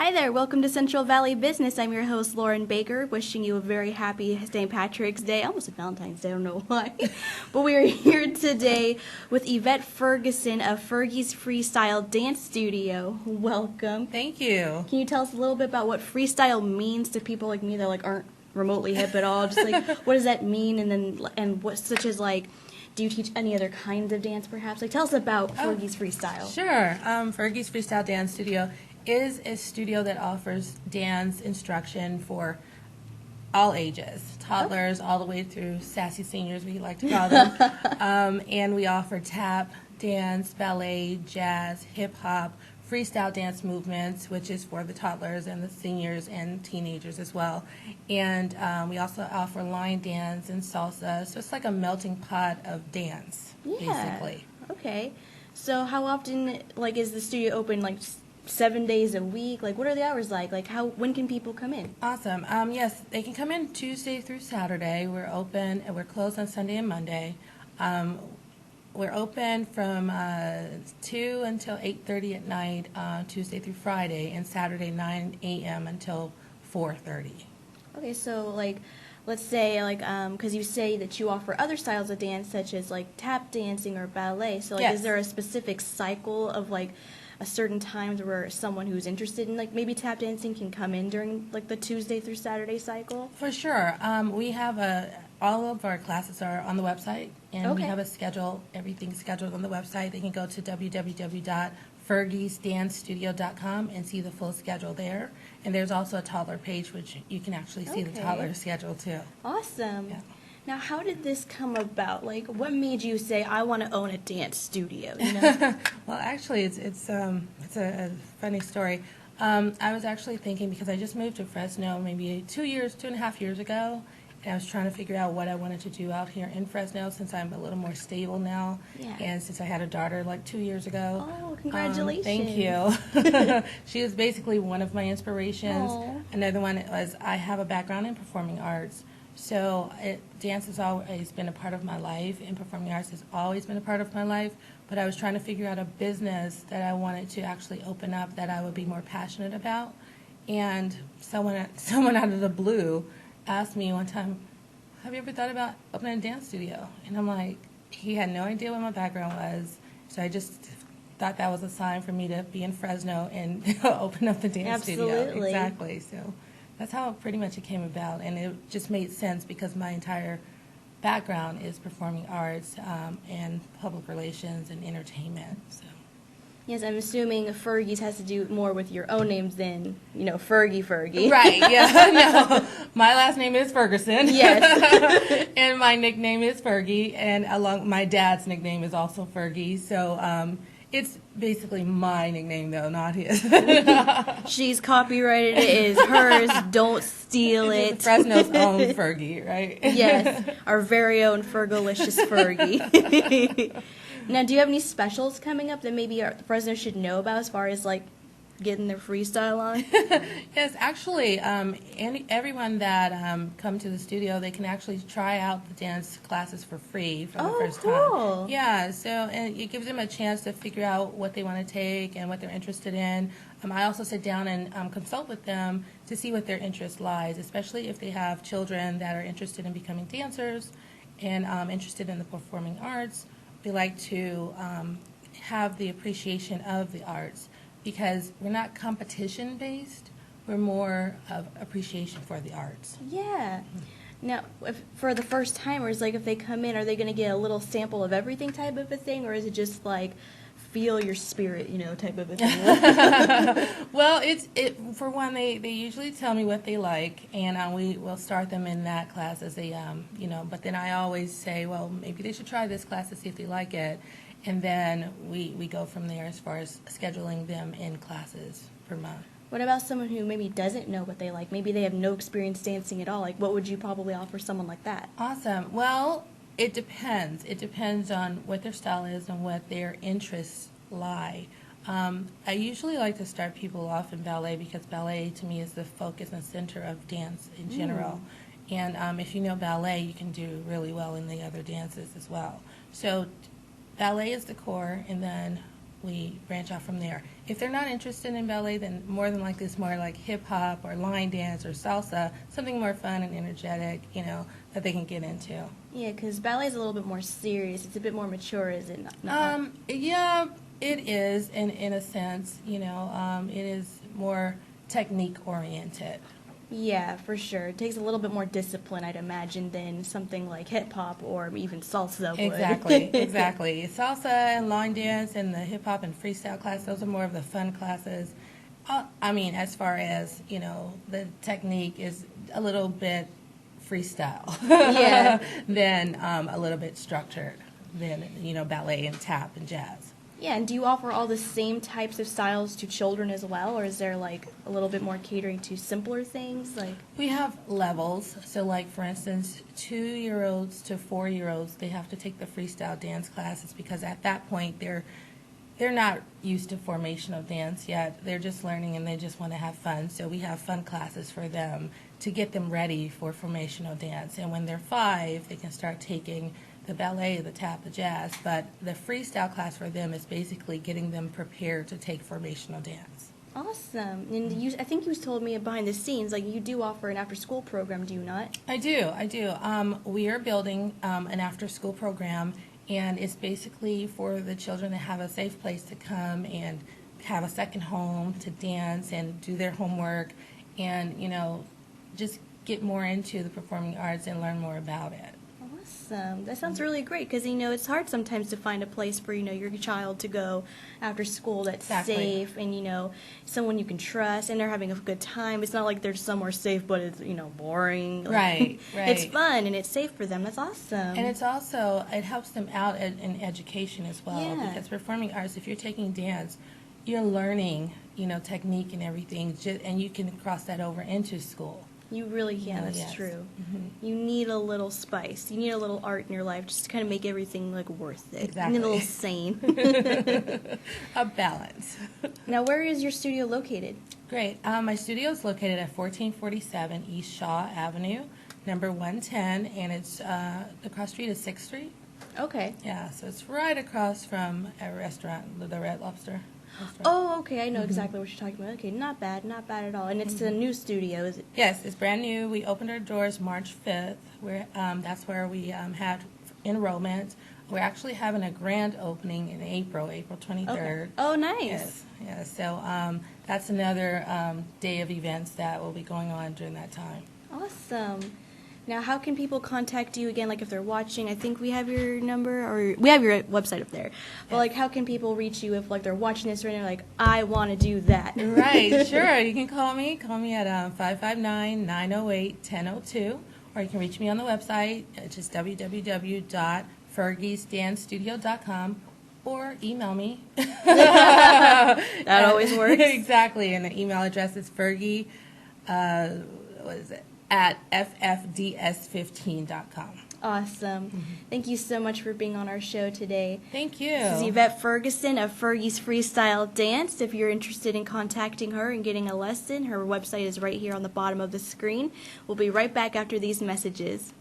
Hi there, welcome to Central Valley Business. I'm your host, Lauren Baker, wishing you a very happy St. Patrick's Day. I almost said Valentine's Day, I don't know why. But we are here today with Evette Fergerson of Fergie's Freestyle Dance Studio. Welcome. Thank you. Can you tell us a little bit about what freestyle means to people like me that aren't remotely hip at all? Just what does that mean, and what such as do you teach any other kinds of dance perhaps? Tell us about Fergie's Freestyle. Sure. Fergie's Freestyle Dance Studio is a studio that offers dance instruction for all ages, toddlers all the way through sassy seniors, we like to call them. And we offer tap, dance, ballet, jazz, hip-hop, freestyle dance movements, which is for the toddlers and the seniors and teenagers as well. And we also offer line dance and salsa, so it's like a melting pot of dance, basically. Okay. So how often, is the studio open, 7 days a week? What are the hours like? When can people come in? Awesome. Yes, they can come in Tuesday through Saturday. We're open, and we're closed on Sunday and Monday. We're open from 2 until 8:30 at night, Tuesday through Friday, and Saturday 9 a.m. until 4:30. Okay, so let's say because you say that you offer other styles of dance such as tap dancing or ballet. So Yes. Is there a specific cycle of a certain times where someone who's interested in maybe tap dancing can come in during the Tuesday through Saturday cycle? For sure. We have all of our classes are on the website, and we have a schedule, everything's scheduled on the website. They can go to www.fergiesdancestudio.com and see the full schedule there. And there's also a toddler page, which you can actually see the toddler schedule too. Awesome. Yeah. Now, how did this come about? What made you say, I want to own a dance studio, Well, actually, it's a funny story. I was actually thinking, because I just moved to Fresno maybe 2.5 years ago, and I was trying to figure out what I wanted to do out here in Fresno since I'm a little more stable now, and since I had a daughter 2 years ago. Oh, congratulations. Thank you. She was basically one of my inspirations. Aww. Another one was I have a background in performing arts. So dance has always been a part of my life, and performing arts has always been a part of my life, but I was trying to figure out a business that I wanted to actually open up that I would be more passionate about. And someone out of the blue asked me one time, have you ever thought about opening a dance studio? And I'm like, he had no idea what my background was, so I just thought that was a sign for me to be in Fresno and open up the dance studio. Exactly. So that's how pretty much it came about, and it just made sense because my entire background is performing arts and public relations and entertainment. So. Yes, I'm assuming Fergie's has to do more with your own names than, Fergie. Right, yeah. No, my last name is Fergerson. Yes. And my nickname is Fergie, and my dad's nickname is also Fergie, so it's basically my nickname, though, not his. She's copyrighted. It is hers. Don't steal it. Fresno's own Fergie, right? Yes, our very own Fergalicious Fergie. Now, do you have any specials coming up that maybe our Fresno should know about as far as, getting their freestyle on? Yes, actually, everyone that come to the studio, they can actually try out the dance classes for free for the first cool. time. Yeah, so and it gives them a chance to figure out what they want to take and what they're interested in. I also sit down and consult with them to see what their interest lies, especially if they have children that are interested in becoming dancers and interested in the performing arts. We like to have the appreciation of the arts, because we're not competition-based, we're more of appreciation for the arts. Yeah. Now, for the first timers, if they come in, are they going to get a little sample of everything type of a thing, or is it just feel your spirit, type of a thing? Well, for one, they usually tell me what they like, and we will start them in that class as they, but then I always say, well, maybe they should try this class to see if they like it. And then we go from there as far as scheduling them in classes per month. What about someone who maybe doesn't know what they like? Maybe they have no experience dancing at all. What would you probably offer someone like that? Awesome. Well, it depends. It depends on what their style is and what their interests lie. I usually like to start people off in ballet, because ballet to me is the focus and center of dance in general. And if you know ballet, you can do really well in the other dances as well. So ballet is the core, and then we branch off from there. If they're not interested in ballet, then more than likely it's more like hip hop or line dance or salsa, something more fun and energetic, that they can get into. Yeah, because ballet is a little bit more serious. It's a bit more mature, is it not? Yeah, it is in a sense. It is more technique oriented. Yeah, for sure. It takes a little bit more discipline, I'd imagine, than something like hip hop or even salsa would. Exactly. Salsa and line dance and the hip hop and freestyle class, those are more of the fun classes. As far as, the technique is a little bit freestyle. Yeah. Than a little bit structured than, ballet and tap and jazz. Yeah, and do you offer all the same types of styles to children as well, or is there like a little bit more catering to simpler things? We have levels. So, for instance, 2-year-olds to 4-year-olds, they have to take the freestyle dance classes because at that point they're not used to formational dance yet. They're just learning and they just want to have fun. So we have fun classes for them to get them ready for formational dance. And when they're 5, they can start taking the ballet, the tap, the jazz, but the freestyle class for them is basically getting them prepared to take formational dance. Awesome. And I think you told me behind the scenes, you do offer an after-school program, do you not? I do. We are building an after-school program, and it's basically for the children that have a safe place to come and have a second home to dance and do their homework and, just get more into the performing arts and learn more about it. Awesome. That sounds really great because, it's hard sometimes to find a place for, your child to go after school that's safe and, someone you can trust and they're having a good time. It's not like they're somewhere safe, but it's, boring. Right. It's fun and it's safe for them. That's awesome. And it's also, it helps them out in education as well. Yeah. Because performing arts, if you're taking dance, you're learning, technique and everything, and you can cross that over into school. You really can. That's yes. true. Mm-hmm. You need a little spice. You need a little art in your life just to kind of make everything worth it. Exactly. You need a little sane. A balance. Now, where is your studio located? Great. My studio is located at 1447 East Shaw Avenue, number 110, and it's the cross street is 6th Street. Okay. Yeah, so it's right across from a restaurant, the Red Lobster. Oh, okay. I know exactly what you're talking about. Okay, not bad at all. And it's a new studio, is it? Yes, it's brand new. We opened our doors March 5th. That's where we had enrollment. We're actually having a grand opening in April 23rd. Okay. Oh, nice. Yes. So that's another day of events that will be going on during that time. Awesome. Now, how can people contact you again, if they're watching? I think we have your number, or we have your website up there. But, how can people reach you if, they're watching this right now, I want to do that? Right, sure. You can call me. Call me at 559-908-1002, or you can reach me on the website, which is www.fergiesdancestudio.com, or email me. That always works. Exactly, and the email address is Fergie, at ffds15.com. Awesome. Mm-hmm. Thank you so much for being on our show today. Thank you. This is Evette Fergerson of Fergie's Freestyle Dance. If you're interested in contacting her and getting a lesson, her website is right here on the bottom of the screen. We'll be right back after these messages.